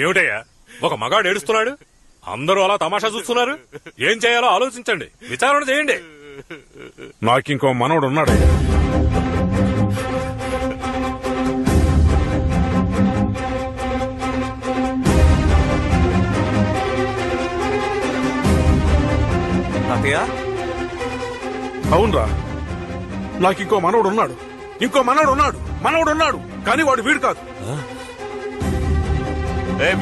ఏమిటయ్యా ఒక మగాడు ఏడుస్తున్నాడు, అందరూ అలా తమాషా చూస్తున్నారు. ఏం చేయాలో ఆలోచించండి, విచారణ చేయండి. నాకింకో మనవడు ఉన్నాడయ్యా. అవునరా, నాకింకో మనవడు ఉన్నాడు, మనవడు ఉన్నాడు, కానీ వాడు వీడు కాదు.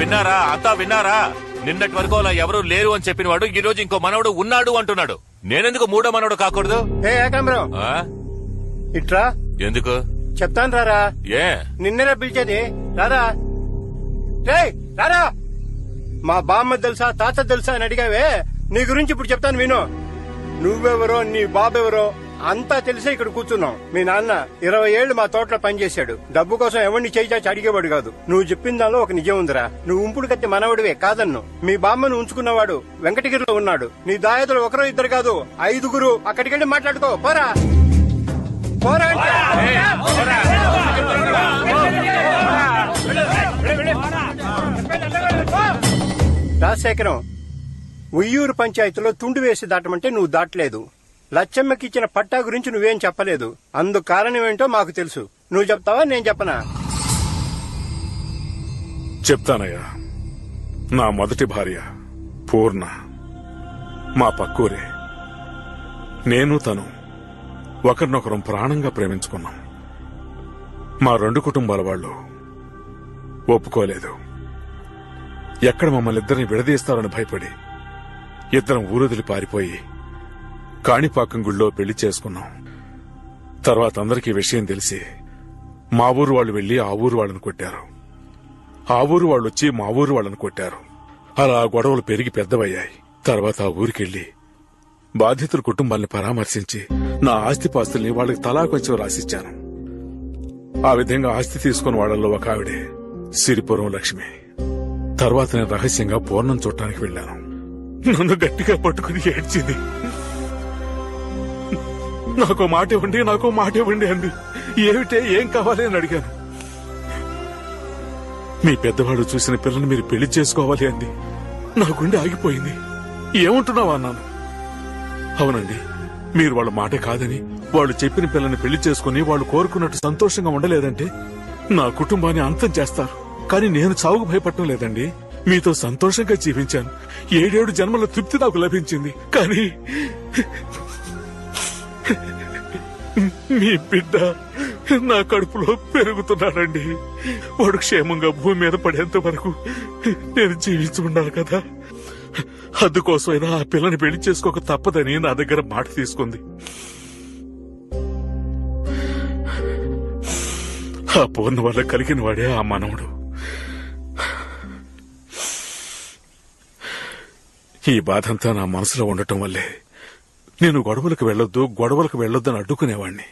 విన్నారా అంతా విన్నారా? నిన్నటి వరకు అలా ఎవరూ లేరు అని చెప్పిన వాడు ఈ రోజు ఇంకో మనవడు ఉన్నాడు అంటున్నాడు. నేనెందుకు మూడో మనవడు కాకూడదు? ఇట్రా. ఎందుకు చెప్తాను రారా. నిన్నరా పిలిచేది, రారా. రారా. మా బామ్మ తెలుసా, తాత తెలుసా అని అడిగావే, నీ గురించి ఇప్పుడు చెప్తాను విను. నువ్వెవరో, నీ బాబెవరో అంతా తెలిసే ఇక్కడ కూర్చున్నాం. మీ నాన్న 20 ఏళ్లు మా తోటలో పనిచేశాడు. డబ్బు కోసం ఎవరిని చేయిచాచి అడిగేవాడు కాదు. నువ్వు చెప్పిన దానిలో ఒక నిజం ఉందిరా. నువ్వు ఉంపుడు కత్తి మనవడివే కాదన్ను. మీ బామ్మను ఉంచుకున్నవాడు వెంకటగిరిలో ఉన్నాడు. నీ దాయదులు ఒకరో ఇద్దరు కాదు, 5గురు. అక్కడికెళ్ళి మాట్లాడుకో. పోరా పోరా. రాజశేఖరం, ఉయ్యూరు పంచాయతీలో తుండు వేసి దాటమంటే నువ్వు దాటలేదు. లచ్చమ్మకిచ్చిన పట్టా గురించి నువ్వేం చెప్పలేదు. అందుకు కారణం ఏంటో మాకు తెలుసు. నువ్వు చెప్తావా, నేను చెప్పనా? చెప్తానయ్యా. నా మొదటి భార్య పూర్ణ మా పక్కూరే. నేను తను ఒకరినొకరం ప్రాణంగా ప్రేమించుకున్నాం. మా 2 కుటుంబాల వాళ్ళు ఒప్పుకోలేదు. ఎక్కడ మమ్మల్ని ఇద్దరిని విడదీస్తారని భయపడి ఇద్దరం ఊరొదిలి పారిపోయి కాణిపాకం గుళ్ళో పెళ్లి చేసుకున్నాం. తర్వాత అందరికీ విషయం తెలిసి మా ఊరు వాళ్ళు వెళ్లి ఆ ఊరు వాళ్ళని కొట్టారు. ఆ ఊరు వాళ్ళు వచ్చి మా ఊరు వాళ్ళని కొట్టారు. అలా గొడవలు పెరిగి పెద్దవయ్యాయి. తర్వాత ఆ ఊరికెళ్లి బాధితుల కుటుంబాల్ని పరామర్శించి నా ఆస్తిపాస్తుల్ని వాళ్ళకి తలా కొంచెం రాసిచ్చాను. ఆ విధంగా ఆస్తి తీసుకున్న వాళ్ళల్లో ఒక ఆవిడే సిరిపురం లక్ష్మి. తర్వాత నేను రహస్యంగా పూర్ణం చూడటానికి వెళ్లాను. నన్ను గట్టిగా పట్టుకుని ఏడ్చింది. నాకో మాట ఇవ్వండి అంది. ఏమిటే, ఏం కావాలి అని అడిగాను. మీ పెద్దవాడు చూసిన పిల్లని మీరు పెళ్లి చేసుకోవాలి అంది. నా గుండె ఆగిపోయింది. ఏమంటున్నావా అన్నాను. అవునండి, మీరు వాళ్ళ మాట కాదని, వాళ్ళు చెప్పిన పిల్లని పెళ్లి చేసుకుని వాళ్ళు కోరుకున్నట్టు సంతోషంగా ఉండలేదంటే నా కుటుంబాన్ని అంతం చేస్తారు. కానీ నేను చావుకు భయపడటం లేదండి. మీతో సంతోషంగా జీవించాను. 7 జన్మల తృప్తి నాకు లభించింది. కానీ మీ బిడ్డ నా కడుపులో పెరుగుతున్నాడండి. వాడు క్షేమంగా భూమి మీద పడేంత వరకు నేను జీవించి ఉండాలి కదా. అందుకోసమైనా ఆ పిల్లని పెళ్లి చేసుకోక తప్పదని నా దగ్గర మాట తీసుకుంది. ఆ పూర్ణ వల్ల కలిగిన వాడే ఆ మనవడు. ఈ బాధంతా నా మనసులో ఉండటం వల్లే నేను గొడవలకు వెళ్ళొద్దు అని అడ్డుకునేవాణ్ణి.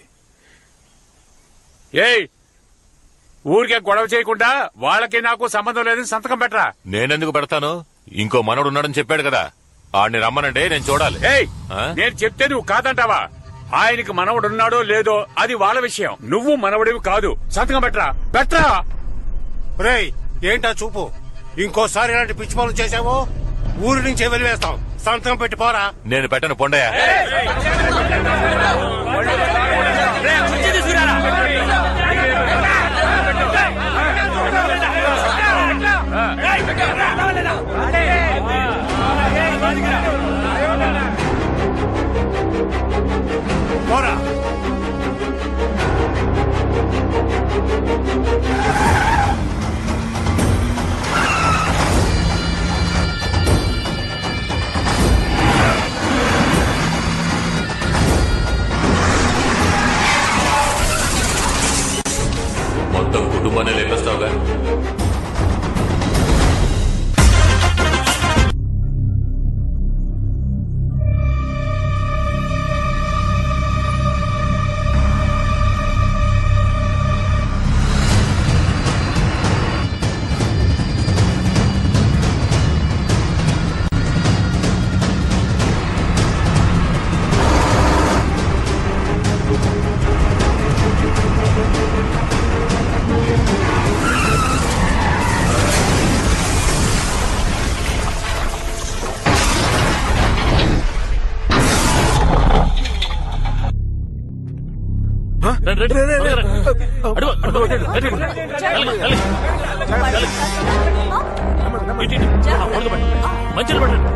ఊరికే గొడవ చేయకుండా వాళ్ళకి నాకు సంబంధం లేదని సంతకం పెట్టరా. నేనెందుకు పెడతాను? ఇంకో మనవడు ఉన్నాడని చెప్పాడు కదా, ఆడిని రమ్మనంటే నేను చూడాలి. నేను చెప్తే నువ్వు కాదంటావా? ఆయనకి మనవడున్నాడో లేదో అది వాళ్ళ విషయం. నువ్వు మనవడివి కాదు. సంతకం పెట్టరా. రేయ్, ఏంటా చూపు? ఇంకోసారి ఇలాంటి పిచ్చి పనులు చేసావో ఊరి నుంచి వెలివేస్తాం. సంతకం పెట్టి పోరా. నేను పెట్టను, పొండయ్య. పోరా. మొత్తం కుటుంబాన్ని లేపేస్తావుగా. మంచిగా పడండి.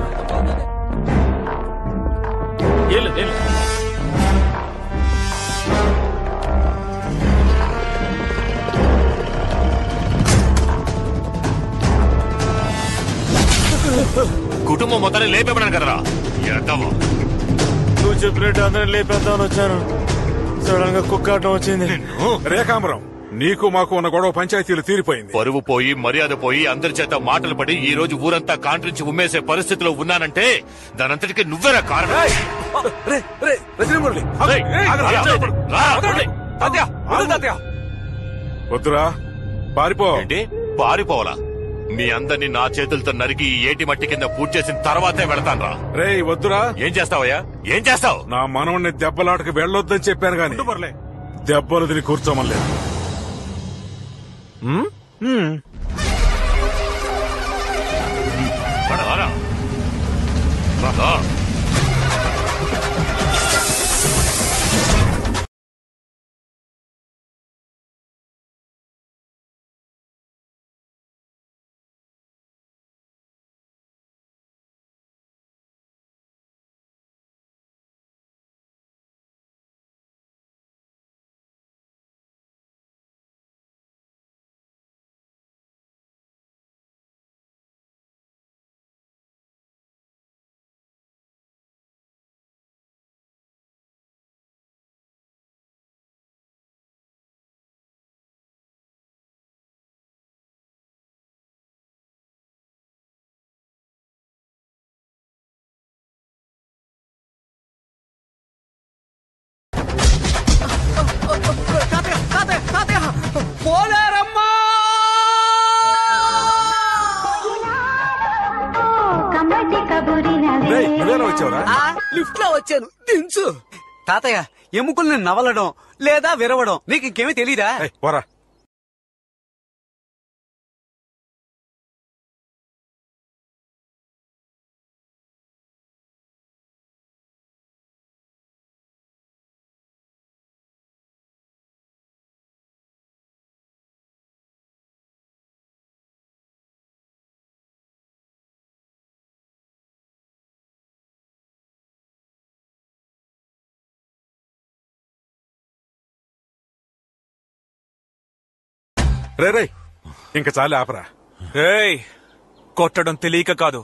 కుటుంబం మొత్తాన్ని లేపేమన్నాను కదరా. నువ్వు చెప్పినట్టు అందరిని లేపేద్దామని వచ్చాను. సడన్ గా కుక్కాటం వచ్చింది. రేఖాంబరం, నీకు మాకు ఉన్న గొడవ పంచాయతీలు తీరిపోయింది. పరువు పోయి మర్యాద పోయి అందరి చేత మాటలు పడి ఈ రోజు ఊరంతా కాంట్రించి ఉమ్మేసే పరిస్థితిలో ఉన్నానంటే దానంతటికి నువ్వేరా కారణం. వద్దురా, పారిపో. ఏంటి పారిపోవాలా? మీ అందరినీ నా చేతులతో నరికి ఈ ఏటి మట్టి కింద పూర్తి చేసిన తర్వాతే వెళతాన్రా. రేయ్ వద్దురా. ఏం చేస్తావయ్యా? ఏం చేస్తావు? నా మనవణ్ణి దెబ్బలాటకు వెళ్ళొద్దని చెప్పాను గాని దెబ్బలు తిని కూర్చోమలేదు. లిఫ్ట్ లో వచ్చాను, దించు. తాతయ్య, ఎముకల్ని నవలడం లేదా విరవడం నీకు ఇంకేమీ తెలీదా? పోరా. రే ఇంకా చాలే, ఆపరా. కొట్టడం తెలియక కాదు,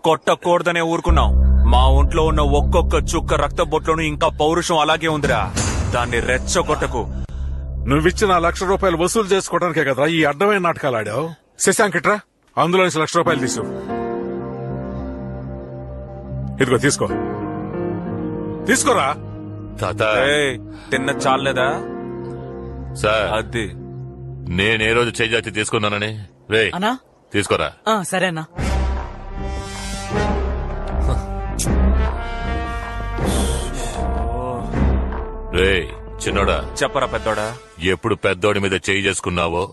కొట్టకూడదనే ఊరుకున్నాం. మా ఒంట్లో ఉన్న ఒక్కొక్క చుక్క రక్త బొట్లోనూ ఇంకా పౌరుషం అలాగే ఉందిరా. దాన్ని రెచ్చగొట్టకు. నువ్విచ్చిన ₹1,00,000 వసూలు చేసుకోవడానికే కదా ఈ అడ్డమైన నాటకాలు ఆడావు. శశాంకిట్రా, అందులో నుంచి ₹1,00,000 తీసు. ఇదిగో తీసుకో, తీసుకోరా. తిన్న చాలేదా సార్? అది నేనే రోజు చేజాతి తీసుకున్నానని రే అన్నా తీసుకోరా. సరే అన్నా. రే చిన్నోడా, చెప్పరా పెద్దోడా. ఎప్పుడు పెద్దోడి మీద చేయి చేసుకున్నావో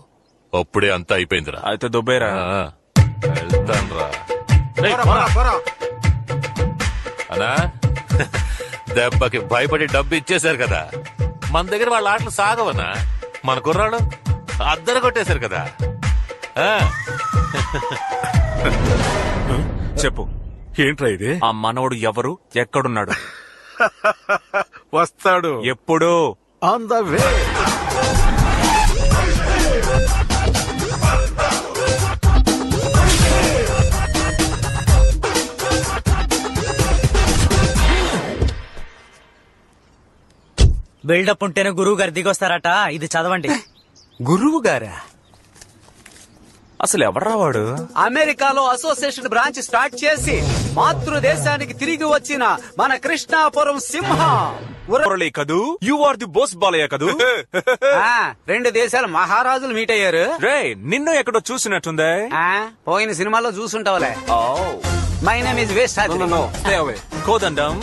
అప్పుడే అంతా అయిపోయిందిరా. అయితే దుబ్బేరా. వెళ్తాన్రా. అనా దెబ్బకి భయపడి డబ్బు ఇచ్చేశారు కదా, మన దగ్గర వాళ్ళ ఆటలు సాగవనా? మన కుర్రాడు అద్దరు కొట్టేశారు కదా. చెప్పు, ఏంట్రా ఇది? ఆ మనవడు ఎవరు, ఎక్కడున్నాడు? వస్తాడు. ఎప్పుడు? On the way. బిల్డప్ ఉంటేనే గురువు గారు దిగొస్తారట, ఇది చదవండి. గురువు గారా? అసలు ఎవర్రా వాడు? అమెరికాలో అసోసియేషన్ బ్రాంచ్ స్టార్ట్ చేసి మాతృదేశానికి తిరిగి వచ్చిన మన కృష్ణాపురం సింహ. కదూ, you are the boss Balayya కదూ. 2 దేశాల మహారాజులు మీట్ అయ్యారు. రే, నిన్ను ఎక్కడో చూసినట్టుందే. పోయిన సినిమాలో చూసుంటావులే. My name is waste. Kodandam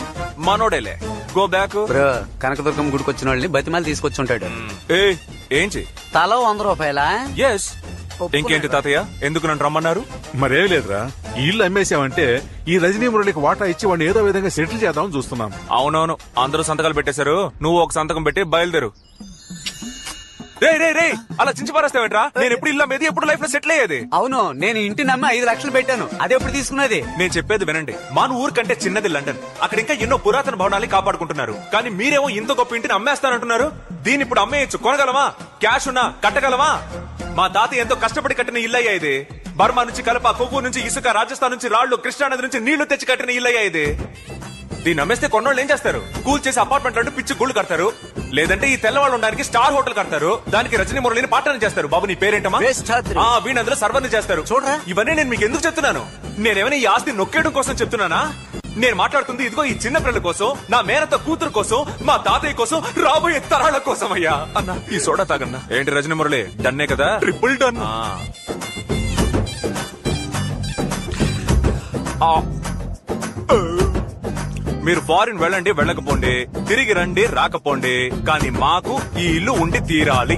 మనోడేలే. Go back. బ్రో, కనకదుర్గం గుడికి వచ్చిన వాళ్ళని బతిమాలి తీసుకొచ్చుంటాడు. ఏంటి తలో ₹100? ఎస్. ఇంకేంటి తాతయ్య, ఎందుకు నన్ను రమ్మన్నారు? మరేం లేదురా, ఈ ఇల్లు అమ్మేసామంటే ఈ రజనీ మురళికి వాటా ఇచ్చి వాడిని ఏదో విధంగా సెటిల్ చేద్దామని చూస్తున్నాం. అవునవును, అందరూ సంతకాలు పెట్టేశారు. నువ్వు ఒక సంతకం పెట్టి బయలుదేరు. రే అలా చించి పారేస్తావేంట్రా? నేను ఎప్పుడు ఇల్లు అమ్మేది, ఎప్పుడు లైఫ్ లో సెటిల్ అయ్యేది. అవును, నేను ఇంటి నమ్మి 5 లక్షలు పెట్టాను. అదే ఎప్పుడు తీసుకున్నది? నేను చెప్పేది వినండి. మన ఊరు కంటే చిన్నది లండన్. అక్కడ ఇంకా ఎన్నో పురాతన భవనాలు కాపాడుకుంటున్నారు. కానీ మీరేమో ఇంత గొప్ప ఇంటిని అమ్మేస్తానంటున్నారు. దీన్ని ఇప్పుడు అమ్మేయచ్చు. కొనగలమా? క్యాష్ ఉన్నా కట్టగలమా? మా తాత ఎంతో కష్టపడి కట్టిన ఇల్లు అయ్యా ఇది. బర్మా నుంచి కలప, కొవ్వూరు నుంచి ఇసుక, రాజస్థాన్ నుంచి రాళ్లు, కృష్ణానది నుంచి నీళ్లు తెచ్చి కట్టిన ఇల్లు అయ్యా ఇది. దీన్ని అమ్మేస్తే కొన్నోళ్ళు ఏం చేస్తారు? కూల్ చేసి అపార్ట్మెంట్ అంటూ పిచ్చి గుళ్ళు కడతారు. లేదంటే ఈ తెల్లవాళ్ళు ఉండడానికి స్టార్ హోటల్ కడతారు. దానికి రజనీ మురళిని పాటన చేస్తారు. బాబు నీ పేరేంటమా? వీణందులో సర్వర్ని చేస్తారు. చూడరా, ఇవన్నీ నేను మీకు ఎందుకు చెప్తున్నాను? నేనేమైనా ఈ ఆస్తి నొక్కేయడం కోసం చెప్తున్నానా? నేను మాట్లాడుతుంది ఇదిగో ఈ చిన్న పిల్లల కోసం, నా మేనత్త కూతురు కోసం, మా తాతయ్య కోసం, రాబోయే తరాల కోసం అయ్యా. అన్న ఈ సోడా తాగన్నా. ఏంటి రజనీ మురళి, డన్నే కదా? Triple done. మీరు ఫారిన్ వెళ్ళండి, వెళ్ళకపోండి, తిరిగి రండి, రాకపోండి, కానీ మాకు ఈ ఇల్లు ఉండి తీరాలి.